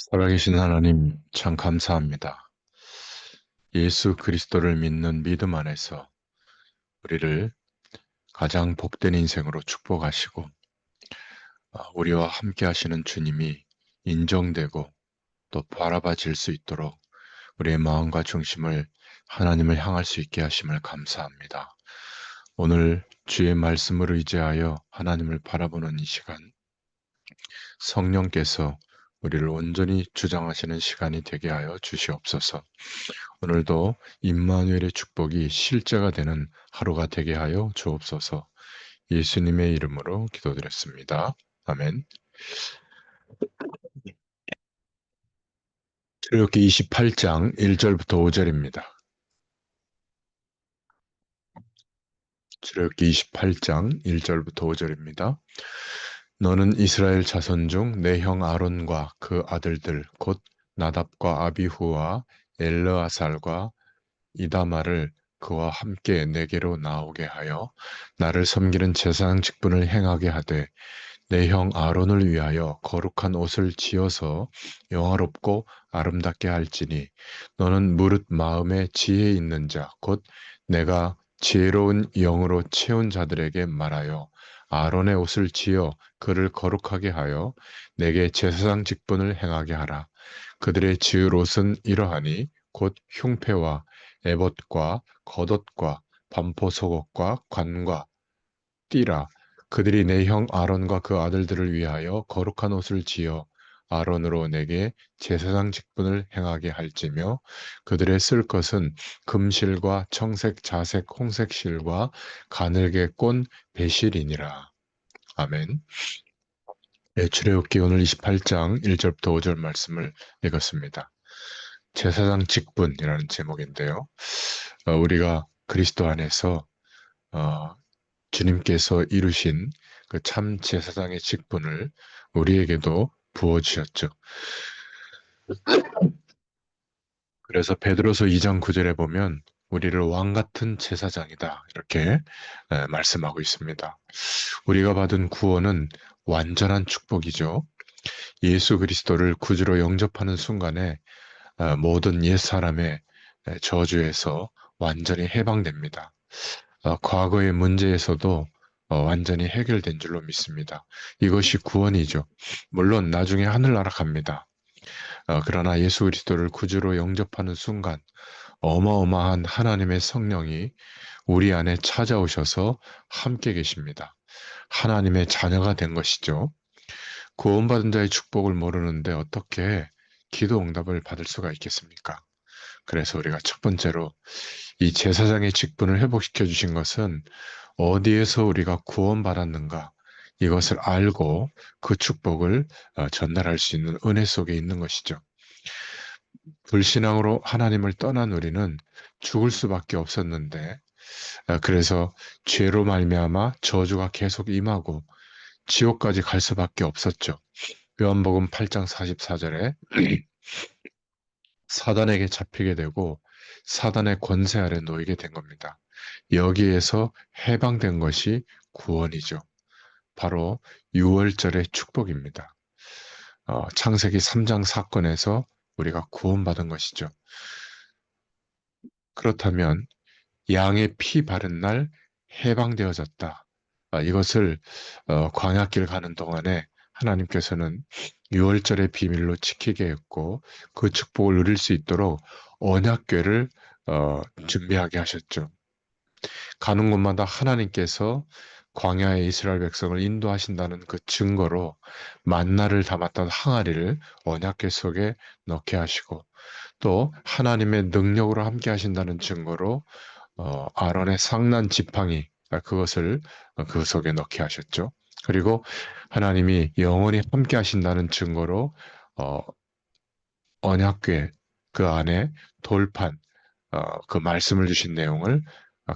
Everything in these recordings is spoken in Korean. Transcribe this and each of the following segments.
살아계신 하나님, 참 감사합니다. 예수 그리스도를 믿는 믿음 안에서 우리를 가장 복된 인생으로 축복하시고, 우리와 함께 하시는 주님이 인정되고 또 바라봐질 수 있도록 우리의 마음과 중심을 하나님을 향할 수 있게 하심을 감사합니다. 오늘 주의 말씀을 의지하여 하나님을 바라보는 이 시간, 성령께서 우리를 온전히 주장하시는 시간이 되게 하여 주시옵소서. 오늘도 임마누엘의 축복이 실제가 되는 하루가 되게 하여 주옵소서. 예수님의 이름으로 기도드렸습니다. 아멘. 출애굽기 28장 1절부터 5절입니다. 출애굽기 28장 1절부터 5절입니다. 너는 이스라엘 자손 중 내 형 아론과 그 아들들 곧 나답과 아비후와 엘르아살과 이다말을 그와 함께 내게로 나오게 하여 나를 섬기는 제사장 직분을 행하게 하되 내 형 아론을 위하여 거룩한 옷을 지어서 영화롭고 아름답게 할지니 너는 무릇 마음에 지혜 있는 자 곧 내가 지혜로운 영으로 채운 자들에게 말하여 아론의 옷을 지어 그를 거룩하게 하여 내게 제사장 직분을 행하게 하라. 그들의 지을 옷은 이러하니 곧 흉패와 에봇과 겉옷과 반포 속옷과 관과 띠라. 그들이 내 형 아론과 그 아들들을 위하여 거룩한 옷을 지어 아론으로 내게 제사장 직분을 행하게 할지며 그들의 쓸 것은 금실과 청색, 자색, 홍색 실과 가늘게 꼰 배실이니라. 아멘. 네, 출애굽기 오늘 28장 1절부터 5절 말씀을 읽었습니다. 제사장 직분이라는 제목인데요. 우리가 그리스도 안에서 어, 주님께서 이루신 그 참 제사장의 직분을 우리에게도 부어주셨죠. 그래서 베드로서 2장 9절에 보면 우리를 왕 같은 제사장이다 이렇게 말씀하고 있습니다. 우리가 받은 구원은 완전한 축복이죠. 예수 그리스도를 구주로 영접하는 순간에 모든 옛사람의 저주에서 완전히 해방됩니다. 과거의 문제에서도 완전히 해결된 줄로 믿습니다. 이것이 구원이죠. 물론 나중에 하늘나라 갑니다. 그러나 예수 그리스도를 구주로 영접하는 순간 어마어마한 하나님의 성령이 우리 안에 찾아오셔서 함께 계십니다. 하나님의 자녀가 된 것이죠. 구원받은 자의 축복을 모르는데 어떻게 기도 응답을 받을 수가 있겠습니까? 그래서 우리가 첫 번째로 이 제사장의 직분을 회복시켜 주신 것은 어디에서 우리가 구원받았는가 이것을 알고 그 축복을 전달할 수 있는 은혜 속에 있는 것이죠. 불신앙으로 하나님을 떠난 우리는 죽을 수밖에 없었는데 그래서 죄로 말미암아 저주가 계속 임하고 지옥까지 갈 수밖에 없었죠. 요한복음 8장 44절에 사단에게 잡히게 되고 사단의 권세 아래 놓이게 된 겁니다. 여기에서 해방된 것이 구원이죠. 바로 6월절의 축복입니다. 창세기 3장 사건에서 우리가 구원받은 것이죠. 그렇다면 양의 피 바른 날 해방되어졌다. 이것을 광야길 가는 동안에 하나님께서는 6월절의 비밀로 지키게 했고 그 축복을 누릴 수 있도록 언약궤를 준비하게 하셨죠. 가는 곳마다 하나님께서 광야의 이스라엘 백성을 인도하신다는 그 증거로 만나를 담았던 항아리를 언약궤 속에 넣게 하시고 또 하나님의 능력으로 함께 하신다는 증거로 아론의 상난 지팡이 그것을 그 속에 넣게 하셨죠. 그리고 하나님이 영원히 함께 하신다는 증거로 어, 언약궤 그 안에 돌판 그 말씀을 주신 내용을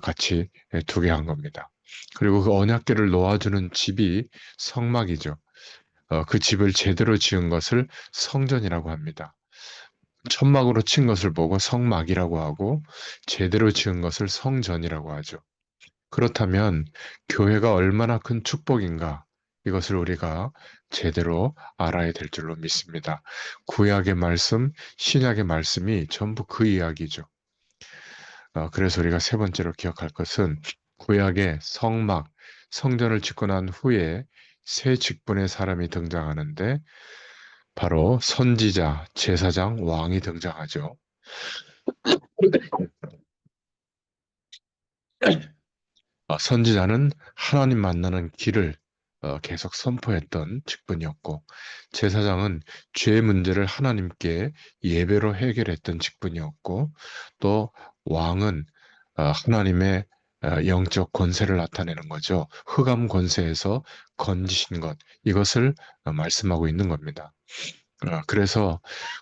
같이 두게 한 겁니다. 그리고 그 언약궤를 놓아주는 집이 성막이죠. 그 집을 제대로 지은 것을 성전이라고 합니다. 천막으로 친 것을 보고 성막이라고 하고 제대로 지은 것을 성전이라고 하죠. 그렇다면 교회가 얼마나 큰 축복인가 이것을 우리가 제대로 알아야 될 줄로 믿습니다. 구약의 말씀, 신약의 말씀이 전부 그 이야기죠. 그래서 우리가 세 번째로 기억할 것은 구약의 성막, 성전을 짓고 난 후에 새 직분의 사람이 등장하는데 바로 선지자, 제사장, 왕이 등장하죠. 선지자는 하나님 만나는 길을 계속 선포했던 직분이었고, 제사장은 죄 문제를 하나님께 예배로 해결했던 직분이었고, 또 왕은 하나님의 영적 권세를 나타내는 거죠. 흑암 권세에서 건지신 것, 이것을 말씀하고 있는 겁니다. 그래서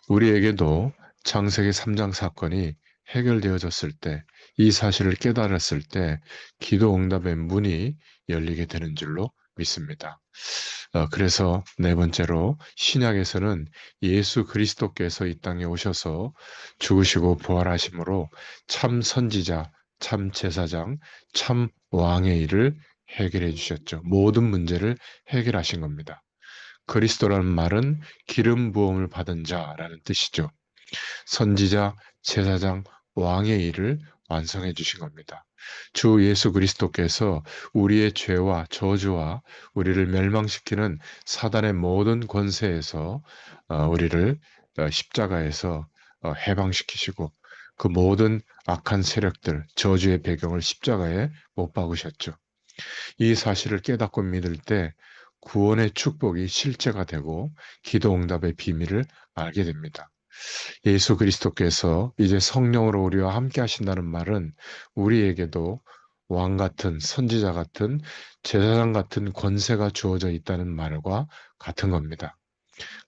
우리에게도 창세기 3장 사건이 해결되어졌을 때, 이 사실을 깨달았을 때, 기도 응답의 문이 열리게 되는 줄로 믿습니다. 그래서 네 번째로 신약에서는 예수 그리스도께서 이 땅에 오셔서 죽으시고 부활하심으로 참 선지자, 참 제사장, 참 왕의 일을 해결해 주셨죠. 모든 문제를 해결하신 겁니다. 그리스도라는 말은 기름 부음을 받은 자라는 뜻이죠. 선지자, 제사장, 왕의 일을 완성해 주신 겁니다. 주 예수 그리스도께서 우리의 죄와 저주와 우리를 멸망시키는 사단의 모든 권세에서 우리를 십자가에서 해방시키시고 그 모든 악한 세력들, 저주의 배경을 십자가에 못 박으셨죠. 이 사실을 깨닫고 믿을 때 구원의 축복이 실제가 되고 기도 응답의 비밀을 알게 됩니다. 예수 그리스도께서 이제 성령으로 우리와 함께 하신다는 말은 우리에게도 왕 같은 선지자 같은 제사장 같은 권세가 주어져 있다는 말과 같은 겁니다.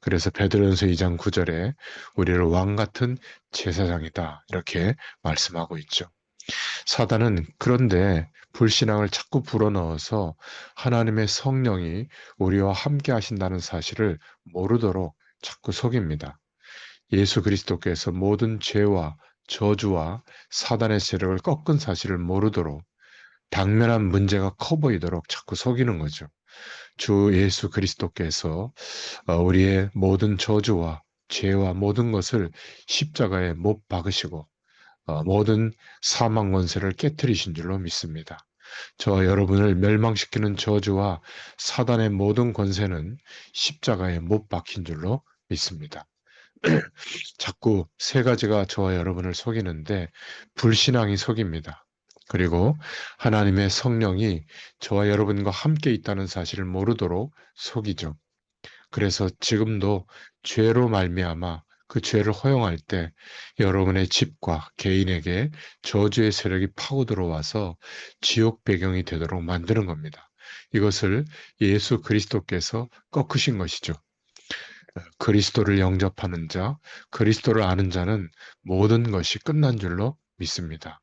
그래서 베드로전서 2장 9절에 우리를 왕 같은 제사장이다 이렇게 말씀하고 있죠. 사단은 그런데 불신앙을 자꾸 불어넣어서 하나님의 성령이 우리와 함께 하신다는 사실을 모르도록 자꾸 속입니다. 예수 그리스도께서 모든 죄와 저주와 사단의 세력을 꺾은 사실을 모르도록 당면한 문제가 커 보이도록 자꾸 속이는 거죠. 주 예수 그리스도께서 우리의 모든 저주와 죄와 모든 것을 십자가에 못 박으시고 모든 사망 권세를 깨뜨리신 줄로 믿습니다. 저와 여러분을 멸망시키는 저주와 사단의 모든 권세는 십자가에 못 박힌 줄로 믿습니다. 자꾸 세 가지가 저와 여러분을 속이는데 불신앙이 속입니다. 그리고 하나님의 성령이 저와 여러분과 함께 있다는 사실을 모르도록 속이죠. 그래서 지금도 죄로 말미암아 그 죄를 허용할 때 여러분의 집과 개인에게 저주의 세력이 파고 들어와서 지옥 배경이 되도록 만드는 겁니다. 이것을 예수 그리스도께서 꺾으신 것이죠. 그리스도를 영접하는 자, 그리스도를 아는 자는 모든 것이 끝난 줄로 믿습니다.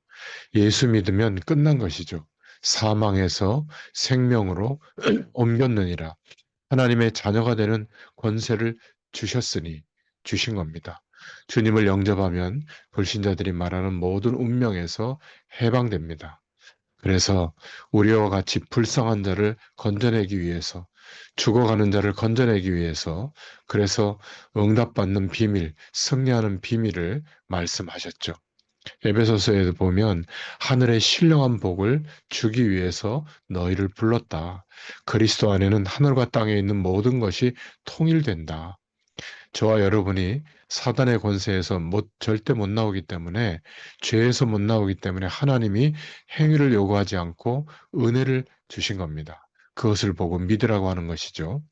예수 믿으면 끝난 것이죠. 사망에서 생명으로 옮겼느니라. 하나님의 자녀가 되는 권세를 주셨으니 주신 겁니다. 주님을 영접하면 불신자들이 말하는 모든 운명에서 해방됩니다. 그래서 우리와 같이 불쌍한 자를 건져내기 위해서 죽어가는 자를 건져내기 위해서 그래서 응답받는 비밀, 승리하는 비밀을 말씀하셨죠. 에베소서에 보면 하늘의 신령한 복을 주기 위해서 너희를 불렀다. 그리스도 안에는 하늘과 땅에 있는 모든 것이 통일된다. 저와 여러분이 사단의 권세에서 절대 못 나오기 때문에 죄에서 못 나오기 때문에 하나님이 행위를 요구하지 않고 은혜를 주신 겁니다. 그것을 보고 믿으라고 하는 것이죠.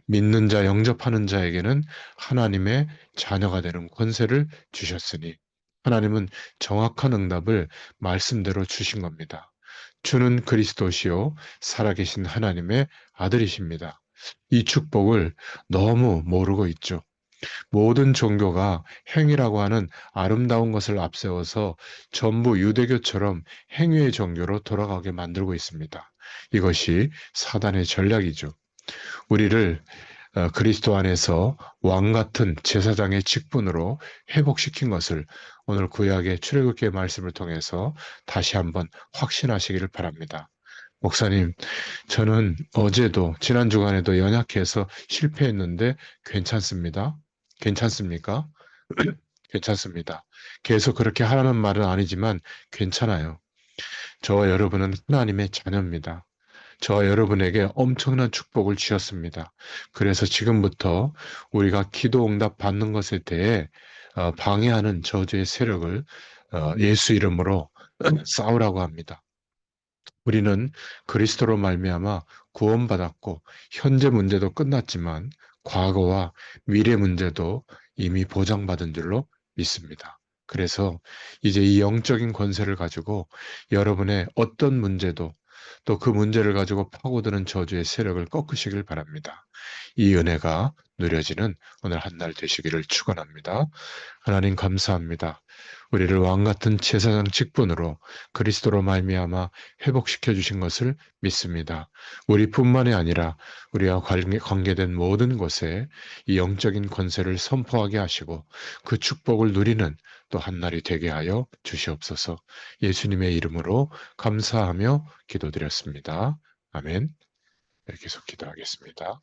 믿는 자, 영접하는 자에게는 하나님의 자녀가 되는 권세를 주셨으니 하나님은 정확한 응답을 말씀대로 주신 겁니다. 주는 그리스도시요 살아계신 하나님의 아들이십니다. 이 축복을 너무 모르고 있죠. 모든 종교가 행위라고 하는 아름다운 것을 앞세워서 전부 유대교처럼 행위의 종교로 돌아가게 만들고 있습니다. 이것이 사단의 전략이죠. 우리를 그리스도 안에서 왕 같은 제사장의 직분으로 회복시킨 것을 오늘 구약의 출애굽기의 말씀을 통해서 다시 한번 확신하시기를 바랍니다. 목사님, 저는 어제도 지난 주간에도 연약해서 실패했는데 괜찮습니다. 괜찮습니까? 괜찮습니다. 계속 그렇게 하라는 말은 아니지만 괜찮아요. 저와 여러분은 하나님의 자녀입니다. 저와 여러분에게 엄청난 축복을 주셨습니다. 그래서 지금부터 우리가 기도 응답 받는 것에 대해 방해하는 저주의 세력을 예수 이름으로 싸우라고 합니다. 우리는 그리스도로 말미암아 구원받았고 현재 문제도 끝났지만 과거와 미래 문제도 이미 보장받은 줄로 믿습니다. 그래서 이제 이 영적인 권세를 가지고 여러분의 어떤 문제도 또 그 문제를 가지고 파고드는 저주의 세력을 꺾으시길 바랍니다. 이 은혜가 누려지는 오늘 한 날 되시기를 축원합니다. 하나님 감사합니다. 우리를 왕 같은 제사장 직분으로 그리스도로 말미암아 회복시켜 주신 것을 믿습니다. 우리뿐만이 아니라 우리와 관계된 모든 곳에 이 영적인 권세를 선포하게 하시고 그 축복을 누리는 또 한날이 되게 하여 주시옵소서. 예수님의 이름으로 감사하며 기도드렸습니다. 아멘. 네, 계속 기도하겠습니다.